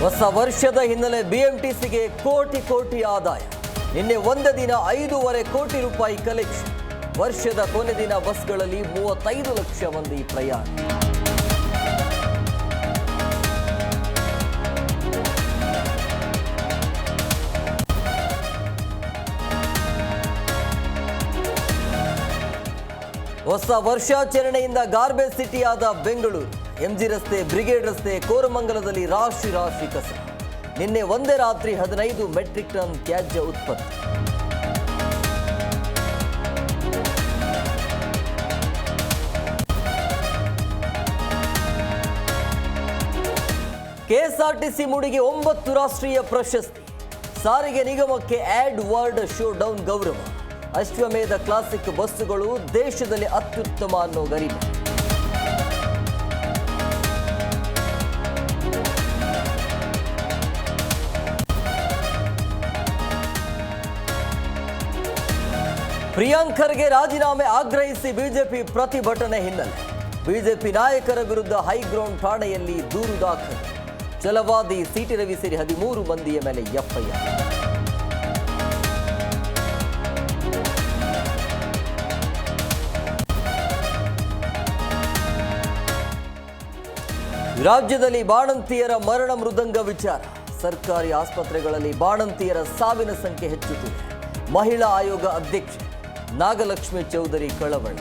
ಹೊಸ ವರ್ಷದ ಹಿನ್ನೆಲೆ ಬಿಎಂಟಿಸಿಗೆ ಕೋಟಿ ಕೋಟಿ ಆದಾಯ. ನಿನ್ನೆ ಒಂದೇ ದಿನ 5.5 ಕೋಟಿ ರೂಪಾಯಿ ಕಲೆಕ್ಷನ್. ವರ್ಷದ ಕೊನೆ ದಿನ ಬಸ್ಗಳಲ್ಲಿ 35 ಲಕ್ಷ ಮಂದಿ ಪ್ರಯಾಣ. ಹೊಸ ವರ್ಷಾಚರಣೆಯಿಂದ ಗಾರ್ಬೇಜ್ ಸಿಟಿಯಾದ ಬೆಂಗಳೂರು. ಎಂಜಿ ರಸ್ತೆ, ಬ್ರಿಗೇಡ್ ರಸ್ತೆ, ಕೋರಮಂಗಲದಲ್ಲಿ ರಾಶಿ ರಾಶಿ ಕಸ. ನಿನ್ನೆ ಒಂದೇ ರಾತ್ರಿ 15 ಮೆಟ್ರಿಕ್ ಟನ್ ತ್ಯಾಜ್ಯ ಉತ್ಪತ್ತಿ. ಕೆಎಸ್ಆರ್ಟಿಸಿ ಮೂಡಿಗೆ 9 ರಾಷ್ಟ್ರೀಯ ಪ್ರಶಸ್ತಿ. ಸಾರಿಗೆ ನಿಗಮಕ್ಕೆ ಆಡ್ ವರ್ಲ್ಡ್ ಶೋ ಡೌನ್ ಗೌರವ. ಅಶ್ವಮೇಧ ಕ್ಲಾಸಿಕ್ ಬಸ್ಸುಗಳು ದೇಶದಲ್ಲಿ ಅತ್ಯುತ್ತಮ ಅನ್ನೋ ಗರಿಮೆ. ಪ್ರಿಯಾಂಕ್ ಖರ್ಗೆ ರಾಜೀನಾಮೆ ಆಗ್ರಹಿಸಿ ಬಿಜೆಪಿ ಪ್ರತಿಭಟನೆ ಹಿನ್ನೆಲೆ ಬಿಜೆಪಿ ನಾಯಕರ ವಿರುದ್ಧ ಹೈಗ್ರೌಂಡ್ ಠಾಣೆಯಲ್ಲಿ ದೂರು ದಾಖಲು. ಛಲವಾದಿ ಸಿಟಿ ರವಿ ಸೇರಿ 13 ಮಂದಿಯ ಮೇಲೆ ಎಫ್ಐಆರ್. ರಾಜ್ಯದಲ್ಲಿ ಬಾಣಂತಿಯರ ಮರಣ ಮೃದಂಗ ವಿಚಾರ. ಸರ್ಕಾರಿ ಆಸ್ಪತ್ರೆಗಳಲ್ಲಿ ಬಾಣಂತಿಯರ ಸಾವಿನ ಸಂಖ್ಯೆ ಹೆಚ್ಚುತ್ತಿದೆ. ಮಹಿಳಾ ಆಯೋಗ ಅಧ್ಯಕ್ಷೆ ನಾಗಲಕ್ಷ್ಮಿ ಚೌಧರಿ ಕಳವಳ.